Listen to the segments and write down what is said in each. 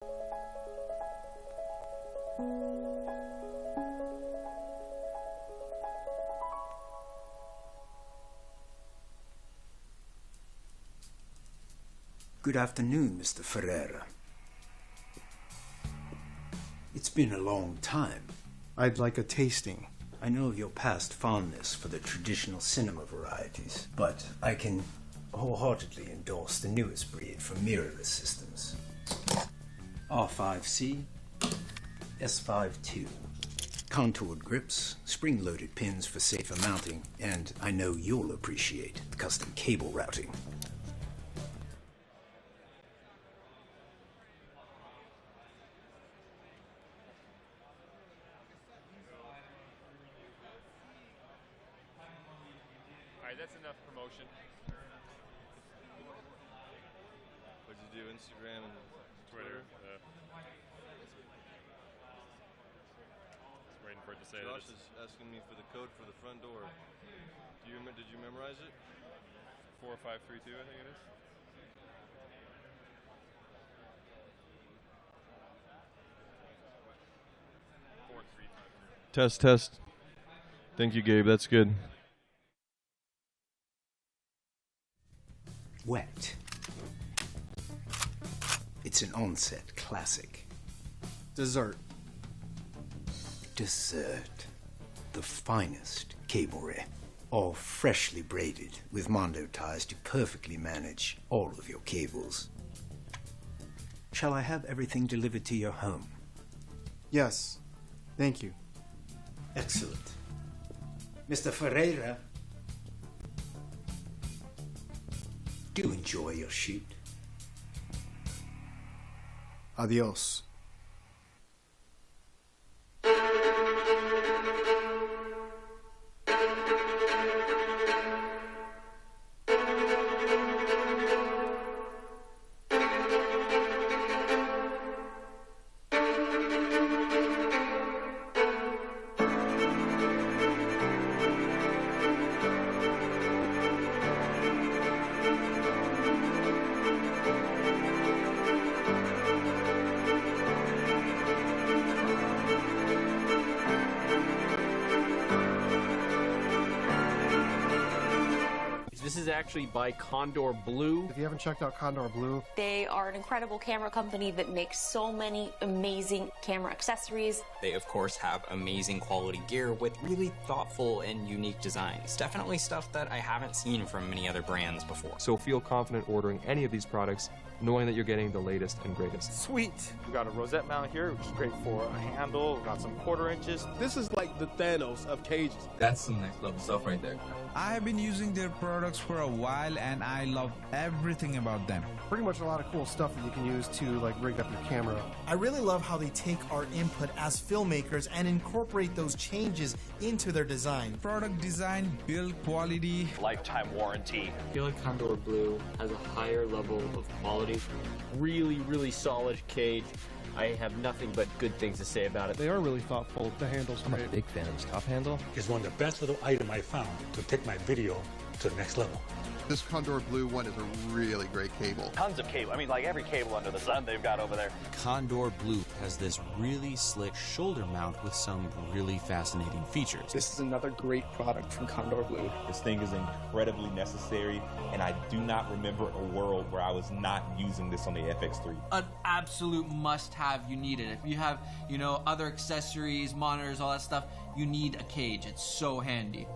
Good afternoon, Mr. Ferreira. It's been a long time. I'd like a tasting. I know of your past fondness for the traditional cinema varieties, but I can wholeheartedly endorse the newest breed from mirrorless systems. R5C, S52. Contoured grips, spring-loaded pins for safer mounting, and I know you'll appreciate custom cable routing. That's enough promotion. What'd you do, Instagram and Twitter? Waiting for it to say Josh that is asking me for the code for the front door. Did you memorize it? 4532, I think it is. Test, test. Thank you, Gabe. That's good. Wet. It's an onset classic. Dessert. Dessert. The finest cavalry. All freshly braided with Mondo ties to perfectly manage all of your cables. Shall I have everything delivered to your home? Yes. Thank you. Excellent. Mr. Ferreira, do enjoy your shoot. Adios. This is actually by Condor Blue. If you haven't checked out Condor Blue, They are an incredible camera company that makes so many amazing camera accessories. They, of course, have amazing quality gear with really thoughtful and unique designs. Definitely stuff that I haven't seen from many other brands before. So feel confident ordering any of these products, knowing that you're getting the latest and greatest. Sweet! We got a rosette mount here, which is great for a handle. We got some 1/4 inches. This is like the Thanos of cages. That's some next level stuff right there. I have been using their products for a while and I love everything about them. pretty much a lot of cool stuff that you can use to like rig up your camera. I really love how they take our input as filmmakers and incorporate those changes into their design. Product design, build quality, lifetime warranty. I feel like Condor Blue has a higher level of quality. Really solid cage. I have nothing but good things to say about it. They are really thoughtful. The handle's great. I'm a big fan of this top handle. It's one of the best little item I found to take my video to the next level. This Condor Blue one is a really great cable. Tons of cable. I mean, like every cable under the sun they've got over there. Condor Blue has this really slick shoulder mount with some really fascinating features. This is another great product from Condor Blue. This thing is incredibly necessary, and I do not remember a world where I was not using this on the FX3. An absolute must-have. You need it. If you have, other accessories, monitors, all that stuff, you need a cage. It's so handy.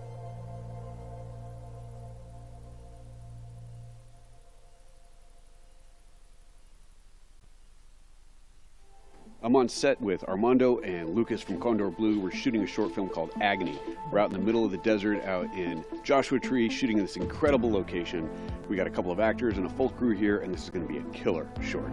I'm on set with Armando and Lucas from Condor Blue. We're shooting a short film called Agony. We're out in the middle of the desert, out in Joshua Tree, shooting in this incredible location. We got a couple of actors and a full crew here, and this is going to be a killer short.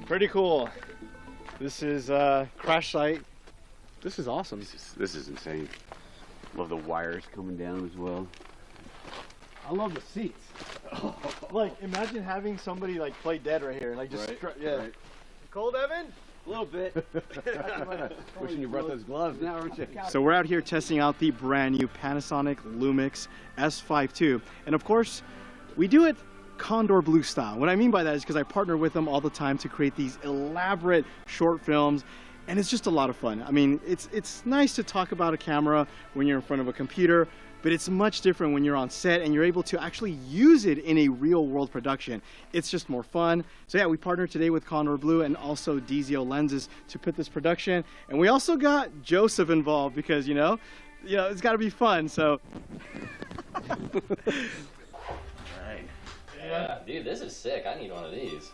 Pretty cool. This is crash site. This is awesome. This is insane. Love the wires coming down as well. I love the seats. Like, imagine having somebody like play dead right here, like just yeah. Right. Cold, Evan? A little bit. Wishing you brought those gloves now, aren't you? So we're out here testing out the brand new Panasonic Lumix S5 II, and of course, we do it Condor Blue style. What I mean by that is because I partner with them all the time to create these elaborate short films, and it's just a lot of fun. I mean, it's nice to talk about a camera when you're in front of a computer, but it's much different when you're on set and you're able to actually use it in a real world production. It's just more fun. So yeah, we partnered today with Condor Blue and also DZO lenses to put this production. And we also got Joseph involved because, you know, it's gotta be fun, so. Right. Yeah, dude, this is sick. I need one of these.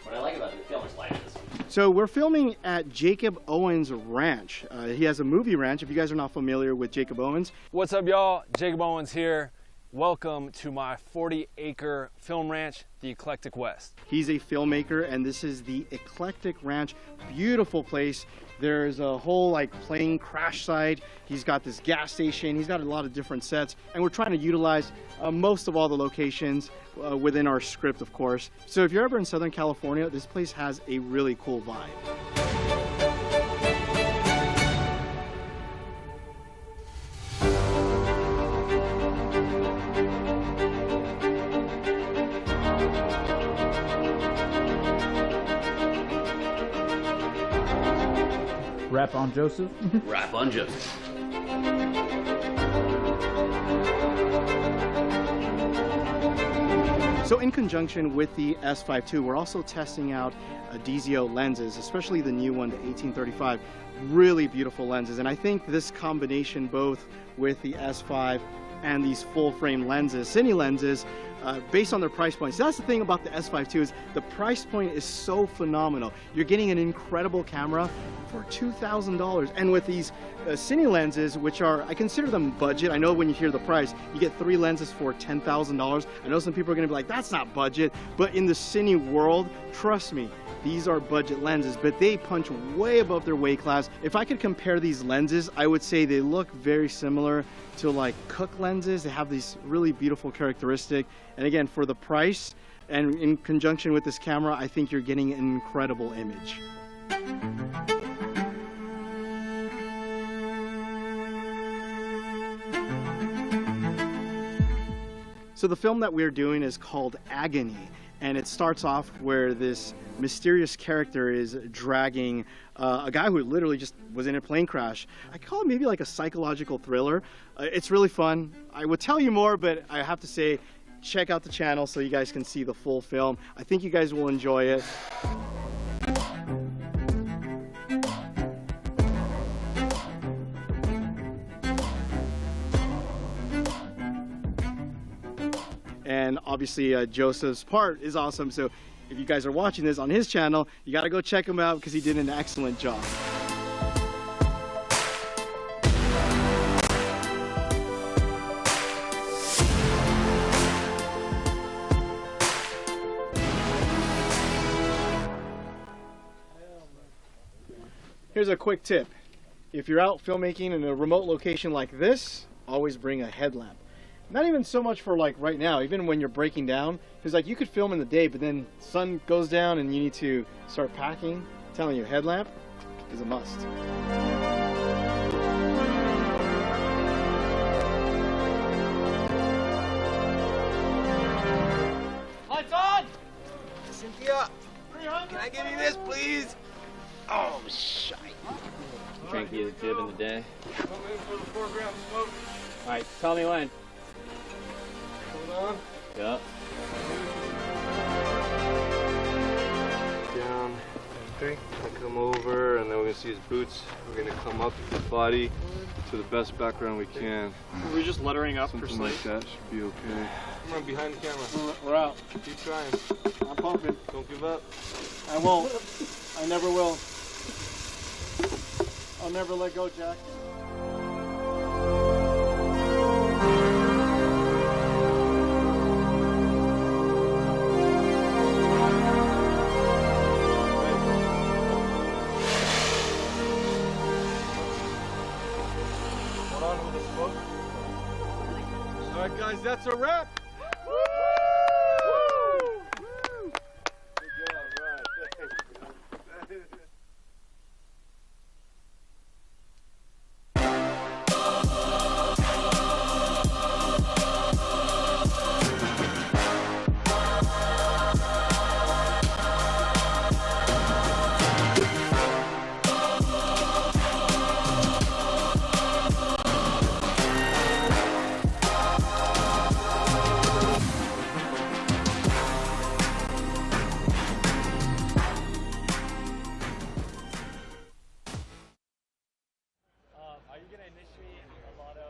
What I like about the film is light this one. So we're filming at Jacob Owens Ranch. He has a movie ranch, if you guys are not familiar with Jacob Owens. What's up, y'all? Jacob Owens here. Welcome to my 40-acre film ranch, the Eclectic West. He's a filmmaker, and this is the Eclectic Ranch. Beautiful place. There's a whole like plane crash site. He's got this gas station. He's got a lot of different sets, and we're trying to utilize most of all the locations within our script, of course. So if you're ever in Southern California, this place has a really cool vibe. Rap on Joseph. Rap on Joseph. So in conjunction with the S5 II, we're also testing out DZO lenses, especially the new one, the 1835. Really beautiful lenses. And I think this combination both with the S5 and these full frame lenses, cine lenses, based on their price points. So that's the thing about the S5 II is the price point is so phenomenal. You're getting an incredible camera for $2,000. And with these cine lenses, which are, I consider them budget. I know when you hear the price, you get 3 lenses for $10,000. I know some people are gonna be like, that's not budget. But in the cine world, trust me, these are budget lenses, but they punch way above their weight class. If I could compare these lenses, I would say they look very similar to like Cook lenses. They have these really beautiful characteristics. And again, for the price and in conjunction with this camera, I think you're getting an incredible image. So the film that we're doing is called Agony, and it starts off where this mysterious character is dragging a guy who literally just was in a plane crash. I call it maybe like a psychological thriller. It's really fun. I would tell you more, but I have to say, check out the channel so you guys can see the full film. I think you guys will enjoy it. And obviously Joseph's part is awesome, so if you guys are watching this on his channel, you gotta go check him out because he did an excellent job. Here's a quick tip. If you're out filmmaking in a remote location like this, always bring a headlamp. Not even so much for like right now, even when you're breaking down, because like you could film in the day, but then sun goes down and you need to start packing. I'm telling you, headlamp is a must. Lights on! Cynthia, can I give you this, please? Oh, shite. Trankiest jib in the day. Come in for the 4 gram smoke. All right, tell me when. Hold on. Yep. Down, 3. I come over, and then we're gonna see his boots. We're gonna come up the body to the best background we can. We're just lettering up something for like that should be okay. Come on, behind the camera. We're out. Keep trying. I'm pumping. Don't give up. I won't. I never will. I'll never let go, Jack. guys, that's a wrap. Are you going to initiate a lot of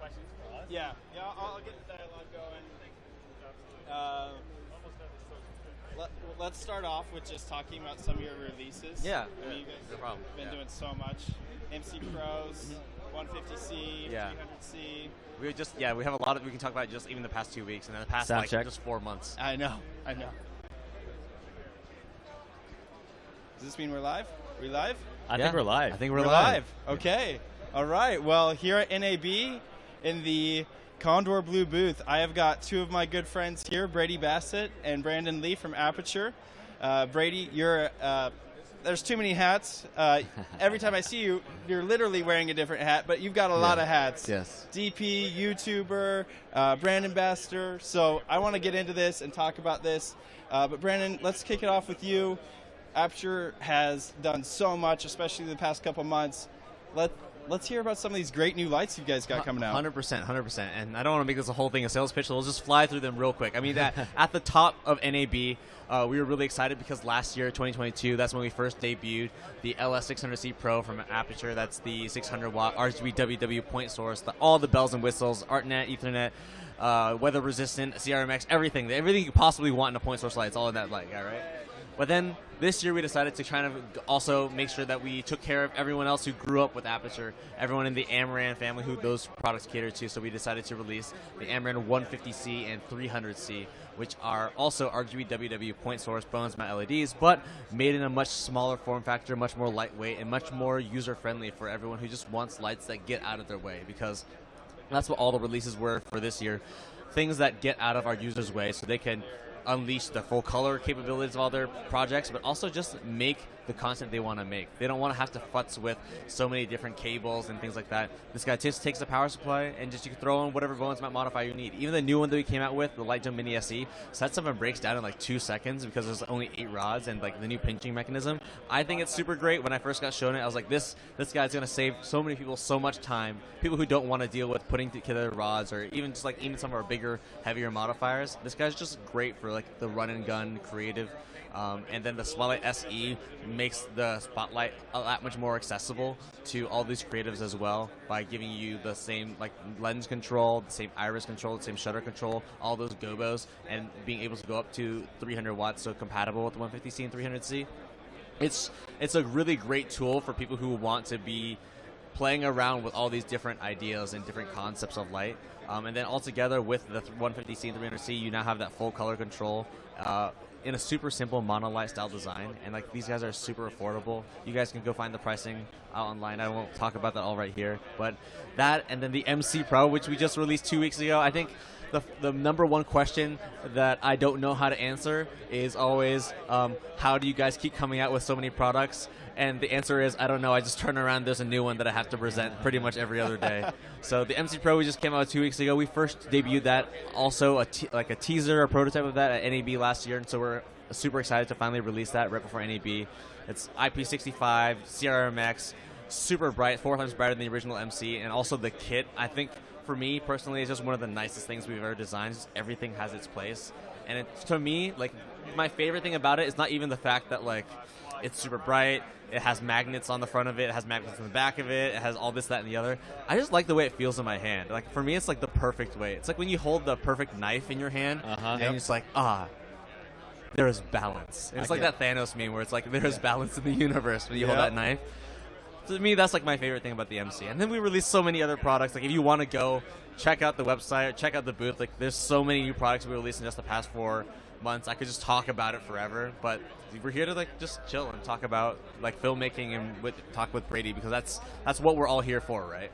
questions for us? Yeah, I'll get the dialogue going. Let's start off with just talking about some of your releases. Yeah, I mean, you guys no problem. have been doing so much. MC Pros, 150C, Yeah. 300C. We have a lot of, we can talk about just even the past 2 weeks and then the past Sound like, check. Just 4 months. I know. Does this mean we're live? We live? I think we're live. I think we're live. Okay. All right. Well, here at NAB in the Condor Blue booth, I have got two of my good friends here, Brady Bassett and Brandon Lee from Aputure. Brady, there's too many hats. Every time I see you, you're literally wearing a different hat, but you've got a lot of hats. Yes. DP, YouTuber, brand ambassador. So I want to get into this and talk about this. But Brandon, let's kick it off with you. Aputure has done so much, especially the past couple months. Let's hear about some of these great new lights you guys got coming out. 100%. And I don't want to make this a whole thing a sales pitch, so we'll just fly through them real quick. I mean, at the top of NAB, we were really excited because last year, 2022, that's when we first debuted the LS600C Pro from Aputure. That's the 600-watt RGB WW point source, all the bells and whistles, ArtNet, Ethernet, weather-resistant, CRMX, everything you could possibly want in a point source light. It's all in that light, all right? But then this year we decided to kind of also make sure that we took care of everyone else who grew up with Aputure, everyone in the Amaran family who those products cater to. So we decided to release the Amaran 150C and 300C, which are also RGB WW point source bronze matte LEDs, but made in a much smaller form factor, much more lightweight, and much more user-friendly for everyone who just wants lights that get out of their way, because that's what all the releases were for this year. Things that get out of our users' way so they can unleash the full color capabilities of all their projects, but also just make the content they want to make. They don't want to have to futz with so many different cables and things like that. This guy just takes a power supply and just you can throw in whatever Valence mount modifier you need. Even the new one that we came out with, the Light Dome Mini SE, sets up and breaks down in like 2 seconds because there's only 8 rods and like the new pinching mechanism. I think it's super great. When I first got shown it, I was like, this guy's going to save so many people so much time. People who don't want to deal with putting together rods or even just like even some of our bigger, heavier modifiers. This guy's just great for like the run and gun creative. And then the Spotlight SE makes the Spotlight a lot much more accessible to all these creatives as well by giving you the same like lens control, the same iris control, the same shutter control, all those gobos, and being able to go up to 300 watts, so compatible with the 150C and 300C. It's a really great tool for people who want to be playing around with all these different ideas and different concepts of light. And then all together with the 150C and 300C, you now have that full color control in a super simple monolight style design. And like these guys are super affordable. You guys can go find the pricing out online. I won't talk about that all right here. But that and then the MC Pro, which we just released 2 weeks ago. I think the number one question that I don't know how to answer is always, how do you guys keep coming out with so many products? And the answer is, I don't know. I just turn around, there's a new one that I have to present pretty much every other day. So the MC Pro we just came out 2 weeks ago. We first debuted that, also like a teaser, a prototype of that at NAB last year. And so we're super excited to finally release that right before NAB. It's IP65, CRMX, super bright, 4 times brighter than the original MC. And also the kit, I think, for me personally, is just one of the nicest things we've ever designed. Just everything has its place. And to me, like, my favorite thing about it is not even the fact that, like, it's super bright, it has magnets on the front of it, it has magnets on the back of it, it has all this, that, and the other. I just like the way it feels in my hand. Like, for me, it's like the perfect way. It's like when you hold the perfect knife in your hand, and you're just like, there is balance. It's like that Thanos meme where it's like, there's balance in the universe when you hold that knife. To me, that's like my favorite thing about the MC. And then we released so many other products. Like, if you want to go check out the website, check out the booth, like, there's so many new products we released in just the past 4 months. I could just talk about it forever, but we're here to like just chill and talk about like filmmaking and talk with Brady, because that's what we're all here for, right?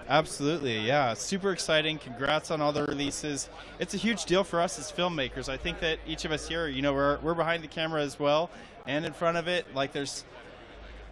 Absolutely, yeah. Super exciting. Congrats on all the releases. It's a huge deal for us as filmmakers. I think that each of us here, you know, we're behind the camera as well and in front of it. Like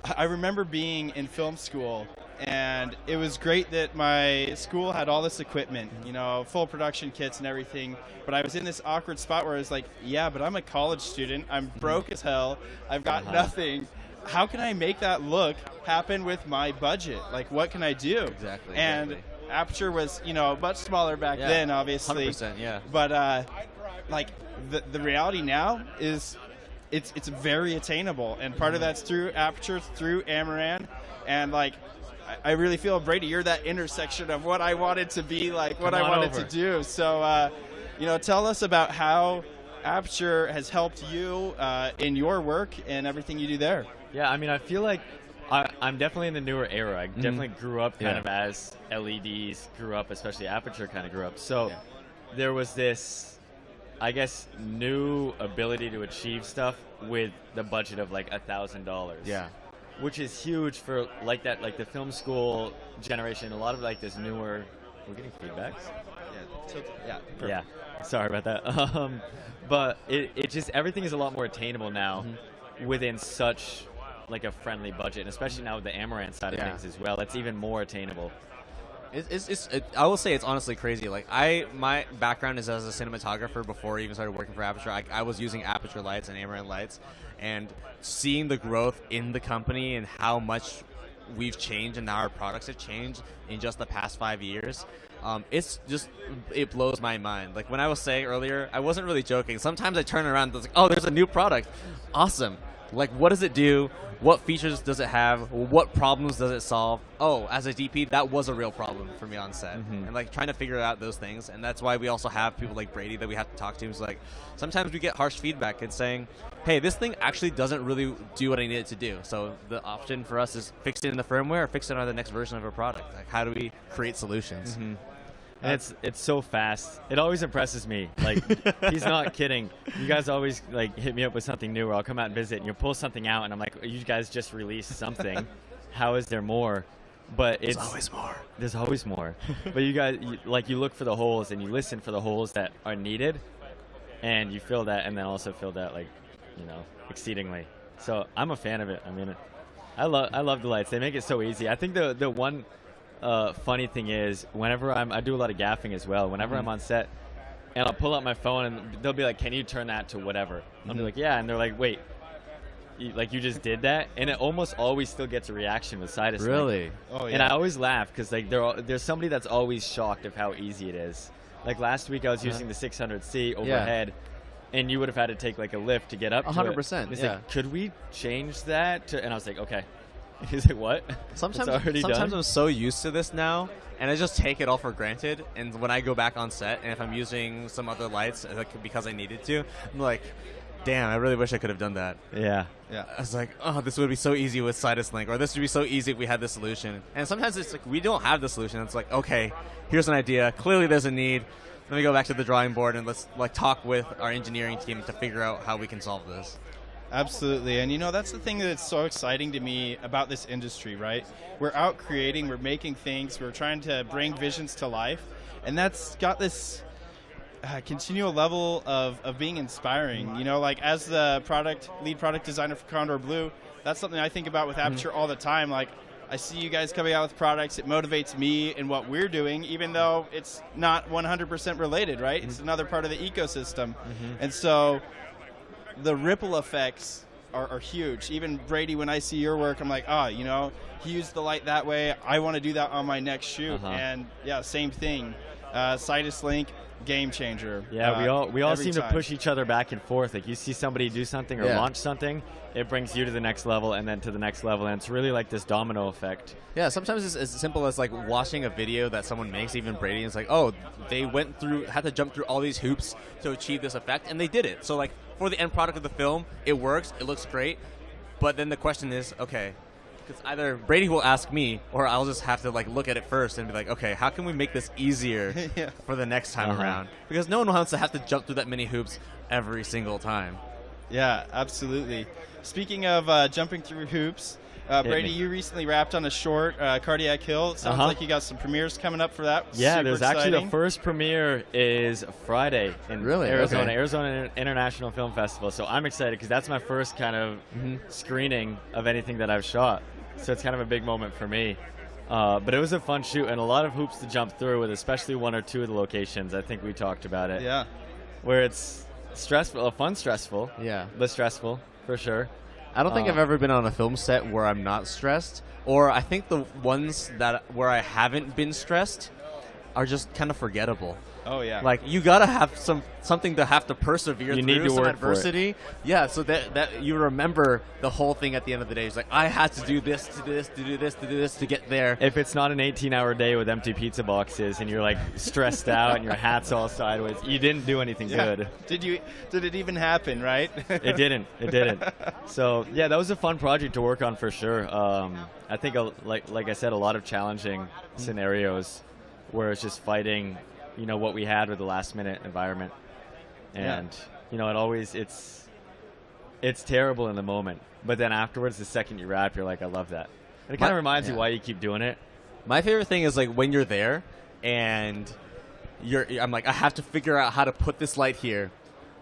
I remember being in film school, and it was great that my school had all this equipment, you know, full production kits and everything. But I was in this awkward spot where I was like, yeah, but I'm a college student. I'm broke as hell. I've got nothing. How can I make that look happen with my budget? Like, what can I do? Exactly. And Aputure was, you know, much smaller back then, obviously. 100%, yeah. But like the reality now is it's very attainable, and part of that's through Aputure, through Amaran, and like I really feel, Brady, you're that intersection of what I wanted to be, like what I wanted to do. So you know, tell us about how Aputure has helped you in your work and everything you do there. Yeah, I mean, I feel like I'm definitely in the newer era. I definitely grew up kind of as LEDs grew up, especially Aputure kind of grew up. So there was this, I guess, new ability to achieve stuff with the budget of like $1,000. Yeah. Which is huge for like that, like the film school generation. A lot of like this newer. We're getting feedbacks. Yeah. Sorry about that. But it just, everything is a lot more attainable now within such like a friendly budget, and especially now with the Amaranth side of things as well. It's even more attainable. I will say it's honestly crazy. Like my background is as a cinematographer before I even started working for Aputure. I was using Aputure lights and Amaran lights, and seeing the growth in the company and how much we've changed and how our products have changed in just the past 5 years. It blows my mind. Like when I was saying earlier, I wasn't really joking. Sometimes I turn around and it's like, oh, there's a new product. Awesome. Like, what does it do? What features does it have? What problems does it solve? Oh, as a DP, that was a real problem for me on set. And like trying to figure out those things. And that's why we also have people like Brady that we have to talk to. It's like sometimes we get harsh feedback and saying, hey, this thing actually doesn't really do what I need it to do. So the option for us is fix it in the firmware or fix it on the next version of our product. Like, how do we create solutions? And it's so fast. It always impresses me. Like, he's not kidding. You guys always like hit me up with something new, or I'll come out and visit, and you'll pull something out, and I'm like, you guys just released something. How is there more? But There's always more. There's always more. But you guys, you look for the holes, and you listen for the holes that are needed, and you fill that, and then also fill that, like, you know, exceedingly. So I'm a fan of it. I mean, I love the lights. They make it so easy. I think the one funny thing is, whenever I do a lot of gaffing as well. Whenever I'm on set, and I'll pull out my phone, and they'll be like, "Can you turn that to whatever?" I'll be like, "Yeah," and they're like, "Wait, you just did that?" And it almost always still gets a reaction with Sidus. Really? Like, Oh, yeah. And I always laugh because like there's somebody that's always shocked of how easy it is. Like last week, I was using the 600C overhead. And you would have had to take like a lift to get up to 100%, it. He's yeah. like, could we change that? And I was like, okay. He's like, what? Sometimes done? I'm so used to this now, and I just take it all for granted. And when I go back on set, and if I'm using some other lights because I needed to, I'm like, damn, I really wish I could have done that. Yeah. I was like, oh, this would be so easy with Sidus Link, or this would be so easy if we had this solution. And sometimes it's like we don't have the solution. It's like, okay, here's an idea. Clearly, there's a need. Let me go back to the drawing board and let's like talk with our engineering team to figure out how we can solve this. Absolutely. And you know, that's the thing that's so exciting to me about this industry, right? We're out creating, we're making things, we're trying to bring visions to life, and that's got this continual level of being inspiring. You know, like as the lead product designer for Condor Blue, that's something I think about with Aputure all the time. Like, I see you guys coming out with products. It motivates me in what we're doing, even though it's not 100% related, right? It's another part of the ecosystem. And so the ripple effects are huge. Even Brady, when I see your work, I'm like, oh, you know, he used the light that way. I want to do that on my next shoot. And yeah, same thing. Sidus Link, game changer. Yeah, we all seem time. to push each other back and forth. Like you see somebody do something or launch something, it brings you to the next level and then to the next level, and it's really like this domino effect. Yeah, sometimes it's as simple as like watching a video that someone makes, even Brady, and it's like, oh, they had to jump through all these hoops to achieve this effect, and they did it. So like for the end product of the film, it works, it looks great, but then the question is, okay, because either Brady will ask me, or I'll just have to like look at it first and be like, okay, how can we make this easier for the next time around? Because no one wants to have to jump through that many hoops every single time. Yeah, absolutely. Speaking of jumping through hoops, Brady, you recently wrapped on a short, Cardiac Hill. It sounds like you got some premieres coming up for that. Yeah, Super there's exciting. actually the first premiere is Friday in Arizona, Arizona International Film Festival. So I'm excited because that's my first kind of screening of anything that I've shot. So it's kind of a big moment for me. But it was a fun shoot and a lot of hoops to jump through with, especially one or two of the locations. I think we talked about it. Yeah. Where it's stressful, stressful. Yeah. But stressful, for sure. I don't think I've ever been on a film set where I'm not stressed. Or I think the ones where I haven't been stressed are just kind of forgettable. Oh, yeah. Like, you gotta have something to have to persevere You through, need to some work adversity. Yeah, so that you remember the whole thing at the end of the day. It's like, I had to do this, to do this, to do this, to do this to get there. If it's not an 18-hour day with empty pizza boxes and you're like stressed out and your hat's all sideways, you didn't do anything good. Did it even happen, right? It didn't. So yeah, that was a fun project to work on for sure. I think like I said, a lot of challenging scenarios where it's just fighting, you know, what we had with the last minute environment. And you know, it's terrible in the moment, but then afterwards, the second you wrap, you're like, I love that. And it kind of reminds you why you keep doing it. My favorite thing is like when you're there and I'm like, I have to figure out how to put this light here.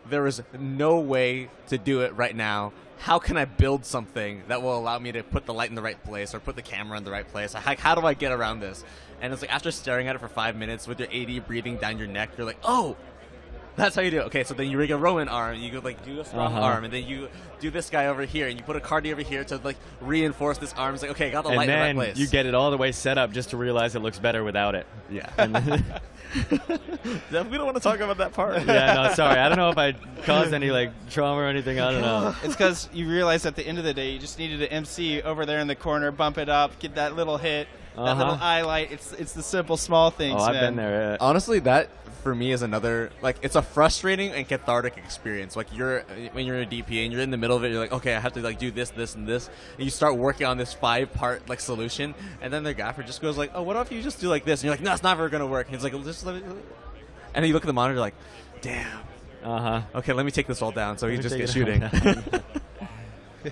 There is no way to do it right now. How can I build something that will allow me to put the light in the right place or put the camera in the right place? How do I get around this? And it's like after staring at it for 5 minutes with your AD breathing down your neck, you're like, oh, that's how you do it. Okay, so then you rig a Roman arm, you go like do a strong arm, and then you do this guy over here, and you put a Cardi over here to like reinforce this arm. It's like, okay, I got the light in the right place. And then you get it all the way set up just to realize it looks better without it. Yeah. We don't want to talk about that part. Yeah, no, sorry. I don't know if I caused any like trauma or anything. I don't know. It's because you realize at the end of the day, you just needed an MC over there in the corner, bump it up, get that little hit, that little eye light. It's the simple, small things. Oh, I've man. been there. Honestly, that for me is another, like, it's a frustrating and cathartic experience. Like, when you're in a DP and you're in the middle of it, you're like, okay, I have to like do this, this, and this, and you start working on this 5-part like solution, and then the gaffer just goes like, oh, what if you just do like this? And you're like, no, it's never gonna work. And he's like, just let it. And then you look at the monitor like, damn. Okay, let me take this all down so he just gets shooting. Yeah,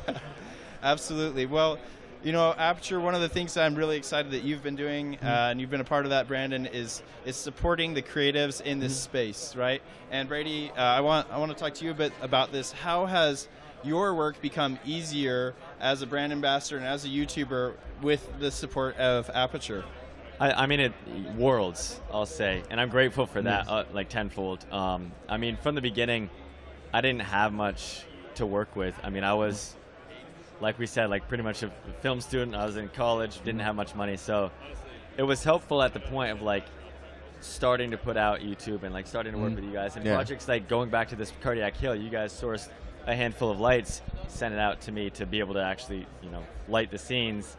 absolutely. Well, you know, Aputure, one of the things that I'm really excited that you've been doing, and you've been a part of that, Brandon, is supporting the creatives in this space, right? And Brady, I want to talk to you a bit about this. How has your work become easier as a brand ambassador and as a YouTuber with the support of Aputure? I mean, worlds, I'll say, and I'm grateful for that, like tenfold. I mean, from the beginning, I didn't have much to work with. I mean, I was, like we said, like pretty much a film student. I was in college, didn't have much money, so it was helpful at the point of like starting to put out YouTube and like starting to work with you guys. And projects like going back to this Cardiac Hill, you guys sourced a handful of lights, sent it out to me to be able to actually, you know, light the scenes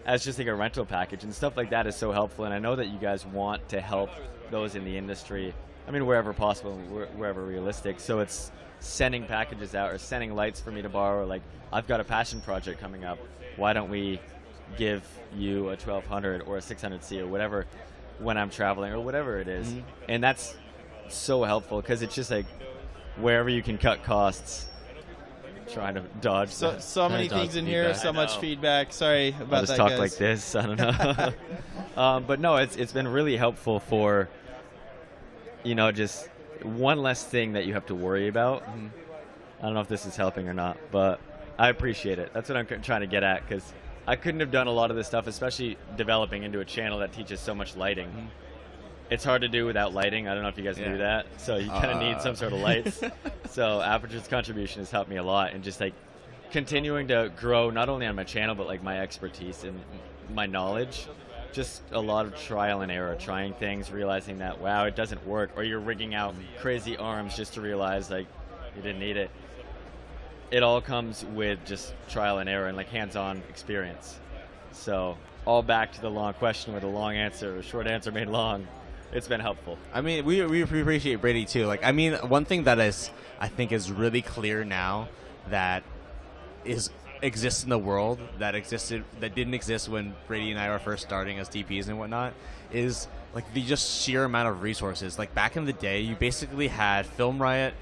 as just like a rental package, and stuff like that is so helpful. And I know that you guys want to help those in the industry, I mean, wherever possible, wherever realistic. So it's sending packages out or sending lights for me to borrow. Like, I've got a passion project coming up. Why don't we give you a 1200 or a 600C or whatever when I'm traveling or whatever it is. And that's so helpful because it's just like wherever you can cut costs. Trying to dodge so many things in here, so much feedback. Sorry about that, I'll just talk guys. like this. I don't know. But no, it's been really helpful for, you know, just one less thing that you have to worry about. I don't know if this is helping or not, but I appreciate it. That's what I'm trying to get at, because I couldn't have done a lot of this stuff, especially developing into a channel that teaches so much lighting. It's hard to do without lighting. I don't know if you guys knew that. So you kind of need some sort of lights. So Aputure's contribution has helped me a lot, and just like continuing to grow not only on my channel, but like my expertise and my knowledge. Just a lot of trial and error, trying things, realizing that, wow, it doesn't work. Or you're rigging out crazy arms just to realize like you didn't need it. It all comes with just trial and error and like hands-on experience. So all back to the long question with a long answer, a short answer made long. It's been helpful. I mean, we appreciate Brady too. Like, I mean, one thing that I think is really clear now that exists in the world that didn't exist when Brady and I were first starting as DPs and whatnot is like the just sheer amount of resources. Like back in the day, you basically had Film Riot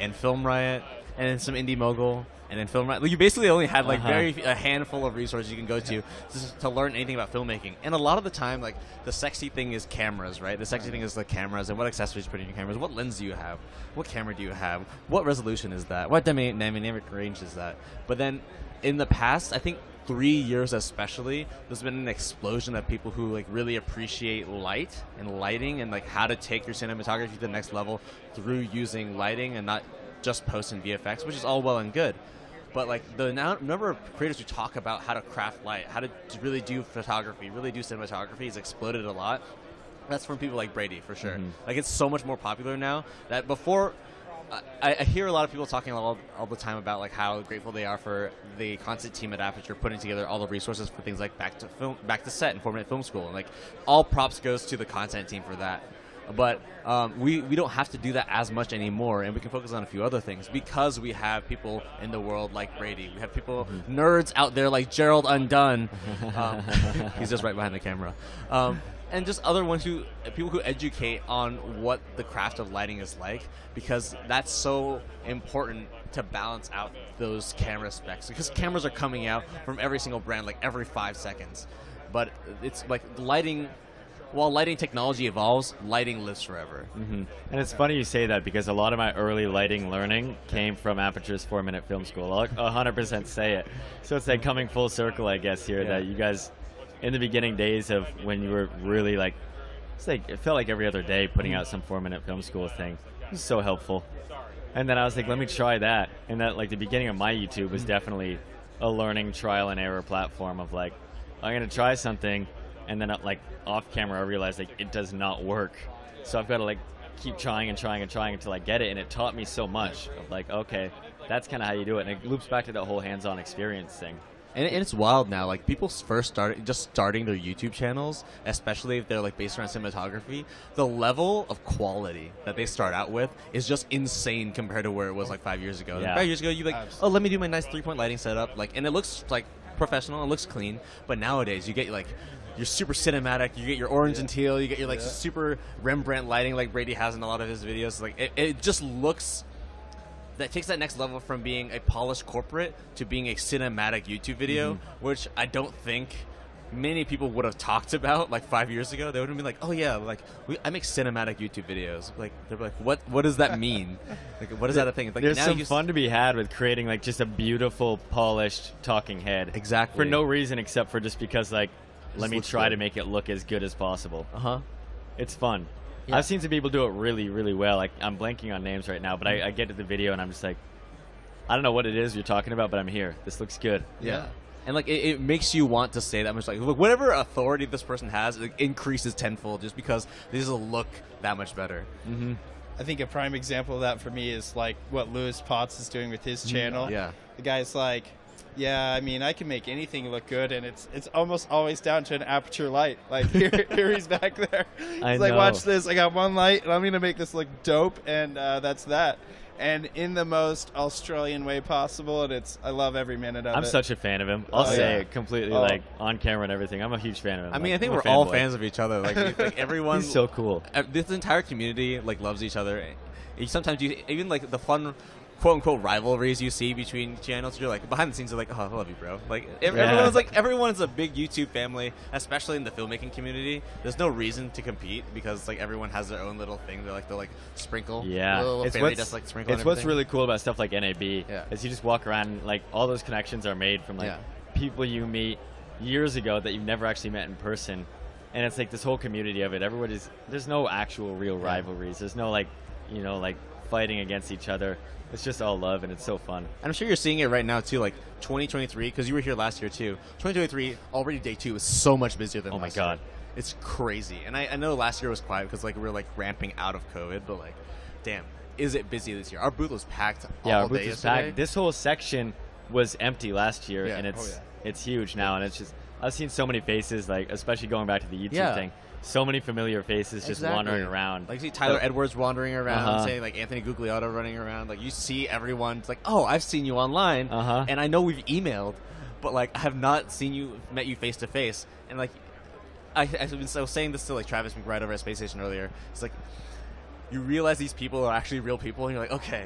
and Film Riot and then some indie mogul, and then film. You basically only had like a handful of resources you can go to learn anything about filmmaking. And a lot of the time, like the sexy thing is cameras, right? The sexy thing is the cameras and what accessories you put in your cameras. What lens do you have? What camera do you have? What resolution is that? What dynamic range is that? But then in the past, I think 3 years especially, there's been an explosion of people who like really appreciate light and lighting and like how to take your cinematography to the next level through using lighting and not just post in VFX, which is all well and good. But like the number of creators who talk about how to craft light, how to really do photography, really do cinematography has exploded a lot. That's from people like Brady, for sure. Like it's so much more popular now that before, I hear a lot of people talking all the time about like how grateful they are for the content team at Aputure putting together all the resources for things like back to set and 4-minute film school, and like all props goes to the content team for that. But we don't have to do that as much anymore, and we can focus on a few other things because we have people in the world like Brady. We have people, nerds out there like Gerald Undone. He's just right behind the camera. And just other people who educate on what the craft of lighting is like, because that's so important to balance out those camera specs. Because cameras are coming out from every single brand like every 5 seconds. But it's like lighting. While lighting technology evolves, lighting lives forever. And it's funny you say that because a lot of my early lighting learning came from Aputure's 4-minute film school. I'll 100% say it. So it's like coming full circle, I guess, here, that you guys, in the beginning days of when you were really like, it's like, it felt like every other day putting out some 4-minute film school thing. It was so helpful. And then I was like, let me try that. And that, like, the beginning of my YouTube was definitely a learning trial and error platform of like, I'm going to try something. And then, like, off camera, I realized, like, it does not work. So I've got to, like, keep trying and trying and trying until I get it. And it taught me so much of, like, okay, that's kind of how you do it. And it loops back to that whole hands-on experience thing. And it's wild now. Like, people first starting their YouTube channels, especially if they're, like, based around cinematography, the level of quality that they start out with is just insane compared to where it was, like, 5 years ago. Yeah. 5 years ago, you like, oh, let me do my nice 3-point lighting setup. Like, and it looks, like, professional. It looks clean. But nowadays, you get, like, you're super cinematic. You get your orange and teal. You get your like super Rembrandt lighting, like Brady has in a lot of his videos. Like it just looks. That takes that next level from being a polished corporate to being a cinematic YouTube video, which I don't think many people would have talked about like 5 years ago. They would have been like, "Oh yeah, like I make cinematic YouTube videos." Like they're like, "What does that mean? Like what is that a thing?" Like, there's now some fun to be had with creating like just a beautiful, polished talking head. Exactly. For no reason except for just because like. Let me try to make it look as good as possible. It's fun. I've seen some people do it really, really well. Like I'm blanking on names right now, but I get to the video and I'm just like, I don't know what it is you're talking about, but I'm here. This looks good. Yeah. And like it makes you want to say that much. Like whatever authority this person has, it increases tenfold just because these will look that much better. I think a prime example of that for me is like what Louis Potts is doing with his channel. Yeah. The guy's like, yeah, I mean, I can make anything look good, and it's almost always down to an Aputure light. Like, here he's back there. He's like, watch this. I got one light, and I'm going to make this look dope, and that's that. And in the most Australian way possible, and I love every minute of it. I'm such a fan of him. I'll say it completely, like, on camera and everything. I'm a huge fan of him. I mean, I think we're all fans of each other. Like everyone. He's so cool. This entire community, like, loves each other. Sometimes even, like, the fun quote-unquote rivalries you see between channels, you're like, behind the scenes, you're like, oh, I love you, bro. Like, everyone's a big YouTube family, especially in the filmmaking community. There's no reason to compete because, like, everyone has their own little thing. They'll sprinkle. Yeah. It's what's really cool about stuff like NAB is you just walk around and, like, all those connections are made from, like, people you meet years ago that you've never actually met in person. And it's, like, this whole community of it. There's no actual real rivalries. There's no, like, you know, like, fighting against each other. It's just all love, and it's so fun. And I'm sure you're seeing it right now, too, like 2023, because you were here last year, too. 2023, already day 2, is so much busier than last year. It's crazy. And I know last year was quiet because, like, we were, like, ramping out of COVID, but, like, damn, is it busy this year? Our booth was packed all our day booth was yesterday. packed. This whole section was empty last year, and it's huge now, and it's just, I've seen so many faces, like, especially going back to the YouTube thing. So many familiar faces just wandering around. Like, you see Tyler Edwards wandering around, say, like, Anthony Gugliotta running around. Like, you see everyone. It's like, oh, I've seen you online, and I know we've emailed, but, like, I have not met you face to face. And, like, I was saying this to, like, Travis McBride over at Space Station earlier. It's like, you realize these people are actually real people, and you're like, okay,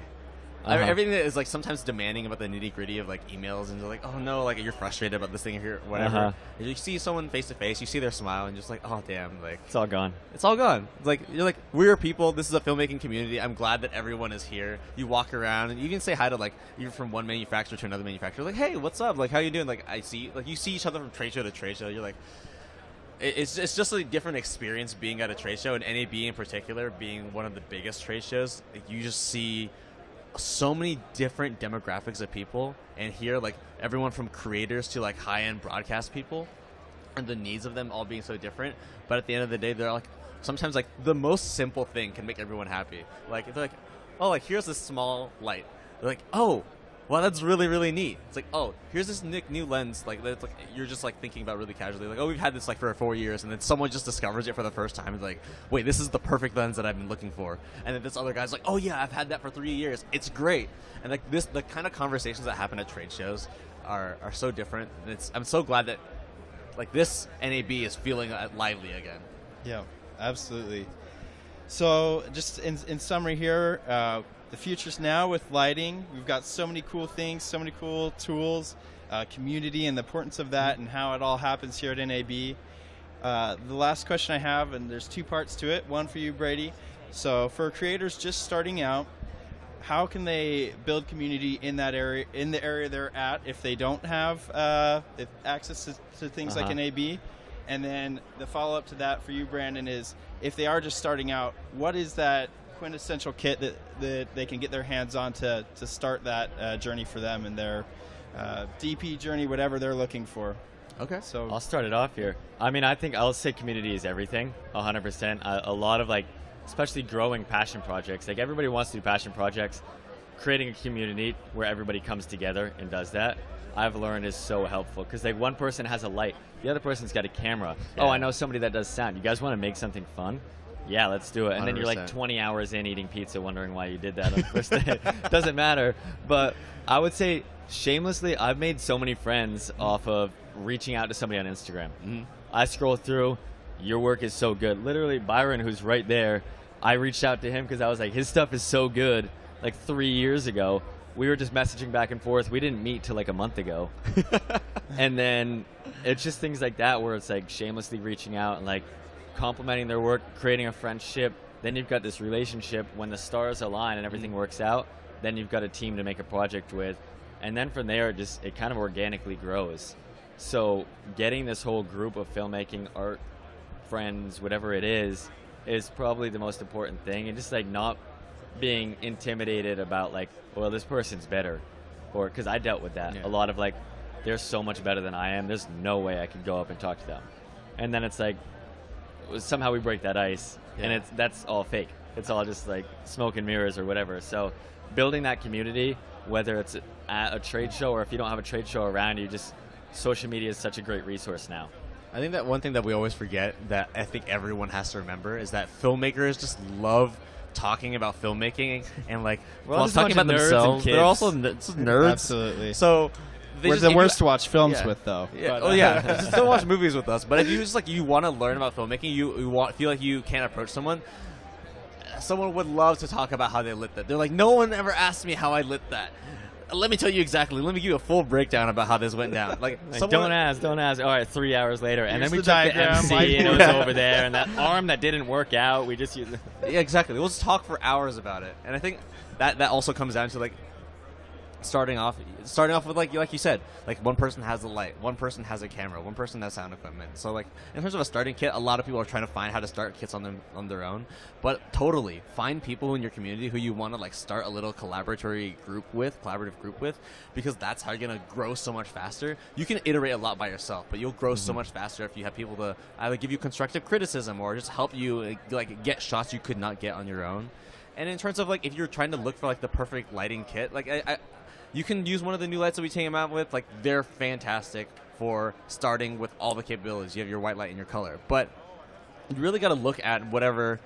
Everything that is like sometimes demanding about the nitty gritty of like emails, and they're like, oh no, like you're frustrated about this thing here, whatever. You see someone face to face, you see their smile, and just like, oh damn, like it's all gone. It's all gone. It's like you're like, we're people. This is a filmmaking community. I'm glad that everyone is here. You walk around and you can say hi to like you're from one manufacturer to another manufacturer. Like, hey, what's up? Like, how you doing? Like, I see, like you see each other from trade show to trade show. You're like. It's just a different experience being at a trade show, and NAB in particular being one of the biggest trade shows. Like, you just see so many different demographics of people, and here like everyone from creators to like high-end broadcast people, and the needs of them all being so different. But at the end of the day, they're like sometimes like the most simple thing can make everyone happy. Like they're like, oh, like here's this small light. They're like, oh. Wow, that's really, really neat. It's like, oh, here's this new lens. Like, that's like you're just like thinking about really casually. Like, oh, we've had this like for 4 years, and then someone just discovers it for the first time. It's like, wait, this is the perfect lens that I've been looking for. And then this other guy's like, oh yeah, I've had that for 3 years. It's great. And like the kind of conversations that happen at trade shows are so different. And I'm so glad that like this NAB is feeling lively again. Yeah, absolutely. So just in summary here. The future's now with lighting. We've got so many cool things, so many cool tools, community and the importance of that and how it all happens here at NAB. The last question I have, and there's 2 parts to it, one for you, Brady. So for creators just starting out, how can they build community in that area, in the area they're at, if they don't have access to things like NAB? And then the follow-up to that for you, Brandon, is if they are just starting out, what is that quintessential kit that they can get their hands on to start that journey for them and their DP journey, whatever they're looking for? Okay. So I'll start it off here. I mean, I think I'll say community is everything, 100%. A lot of like, especially growing passion projects, like everybody wants to do passion projects. Creating a community where everybody comes together and does that, I've learned is so helpful, because like one person has a light, the other person's got a camera. Yeah. Oh, I know somebody that does sound. You guys want to make something fun? Yeah, let's do it. And 100%. Then you're like 20 hours in eating pizza wondering why you did that on the first day. Doesn't matter. But I would say, shamelessly, I've made so many friends off of reaching out to somebody on Instagram. I scroll through, your work is so good. Literally, Byron, who's right there, I reached out to him because I was like, his stuff is so good. Like 3 years ago, we were just messaging back and forth. We didn't meet till like a month ago. And then it's just things like that where it's like shamelessly reaching out and like complimenting their work, creating a friendship. Then you've got this relationship. When the stars align and everything works out, then you've got a team to make a project with. And then from there, it kind of organically grows. So getting this whole group of filmmaking, art, friends, whatever it is probably the most important thing. And just like not being intimidated about like, well, this person's better. Or because I dealt with that. Yeah. A lot of like, they're so much better than I am. There's no way I could go up and talk to them. And then it's like, somehow we break that ice, and that's all fake. It's all just like smoke and mirrors or whatever. So building that community, whether it's at a trade show or if you don't have a trade show around you, just social media is such a great resource now. I think that one thing that we always forget that I think everyone has to remember is that filmmakers just love talking about filmmaking and like talking about themselves. They're also nerds. Absolutely. So we're the worst to watch films with, though. Yeah. Oh yeah, just don't watch movies with us. But if you just like you want to learn about filmmaking, feel like you can't approach someone. Someone would love to talk about how they lit that. They're like, no one ever asked me how I lit that. Let me tell you exactly. Let me give you a full breakdown about how this went down. Like don't ask. All right, 3 hours later, and then we took the MC, and it was over there, and that arm that didn't work out, we just used. Yeah, exactly. We'll just talk for hours about it, and I think that also comes down to like starting off with like you said, like one person has a light, one person has a camera, one person has sound equipment. So like in terms of a starting kit, a lot of people are trying to find how to start kits on their own. But totally find people in your community who you want to like start a little collaborative group with, because that's how you're gonna grow so much faster. You can iterate a lot by yourself, but you'll grow so much faster if you have people to either give you constructive criticism or just help you like get shots you could not get on your own. And in terms of like if you're trying to look for like the perfect lighting kit, like you can use one of the new lights that we came out with. Like they're fantastic for starting with all the capabilities. You have your white light and your color, but you really got to look at whatever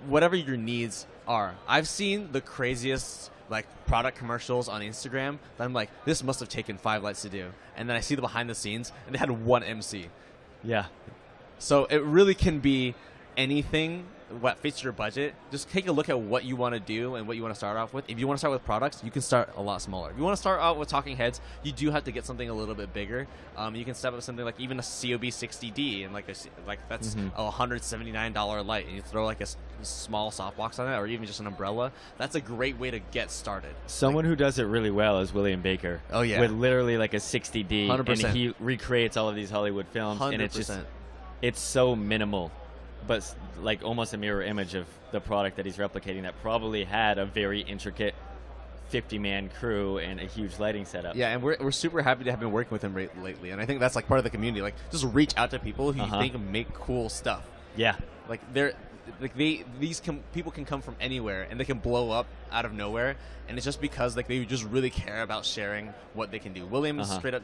your needs are. I've seen the craziest like product commercials on Instagram that I'm like, this must have taken 5 lights to do, and then I see the behind the scenes and they had one MC. Yeah. So it really can be anything what fits your budget, just take a look at what you want to do and what you want to start off with. If you want to start with products, you can start a lot smaller. If you want to start out with talking heads, you do have to get something a little bit bigger. You can step up something like even a COB 60D, and that's a $179 light, and you throw like a small softbox on it, or even just an umbrella. That's a great way to get started. Someone who does it really well is William Baker. Oh, yeah. With literally like a 60D, 100%. and he recreates all of these Hollywood films, 100%. and it's so minimal, but like almost a mirror image of the product that he's replicating that probably had a very intricate 50-man crew and a huge lighting setup. Yeah, and we're super happy to have been working with him lately, and I think that's like part of the community. Like, just reach out to people who you think make cool stuff. Yeah, like people can come from anywhere, and they can blow up out of nowhere, and it's just because like they just really care about sharing what they can do. William is straight up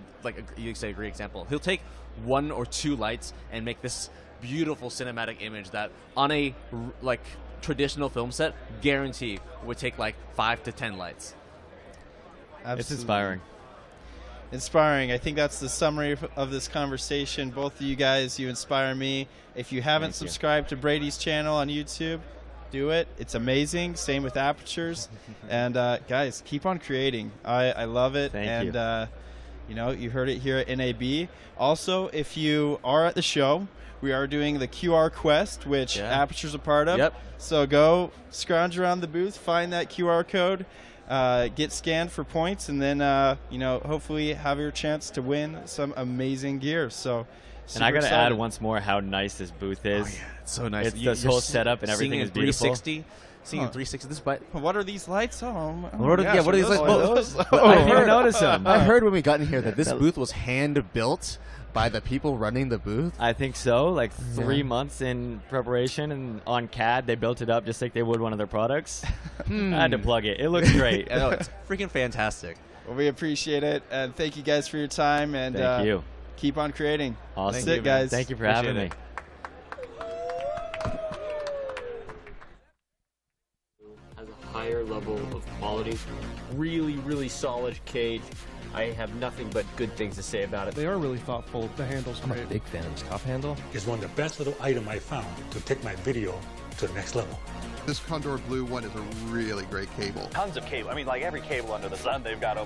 you say a great example. He'll take 1 or 2 lights and make this beautiful cinematic image that on a like traditional film set, guarantee would take like 5 to 10 lights. Absolutely. It's inspiring. I think that's the summary of this conversation. Both of you guys, you inspire me. If you haven't subscribed to Brady's channel on YouTube, do it. It's amazing. Same with Aputures. And guys, keep on creating. I love it. Thank you. You know, you heard it here at NAB. Also, if you are at the show, we are doing the QR Quest, which Aputure's a part of. Yep. So go scrounge around the booth, find that QR code, get scanned for points, and then you know, hopefully have your chance to win some amazing gear. So, and I gotta add once more how nice this booth is. Oh, yeah, it's so nice. This whole setup and everything is beautiful. Seeing in 360. This, but what are these lights? What are these lights? I didn't even notice them. I heard when we got in here that this booth was hand built by the people running the booth. I think so. Like 3 months in preparation, and on CAD they built it up just like they would one of their products. I had to plug it. It looks great. I know, it's freaking fantastic. Well, we appreciate it, and thank you guys for your time. And thank you. Keep on creating. Awesome. That's it, guys. Thank you for having me. Has a higher level of quality. Really solid cage. I have nothing but good things to say about it. They are really thoughtful. The handle's great. I'm a big fan of this cuff handle. It's one of the best little item I found to take my video to the next level. This Condor Blue one is a really great cable. Tons of cable. I mean, like every cable under the sun they've got over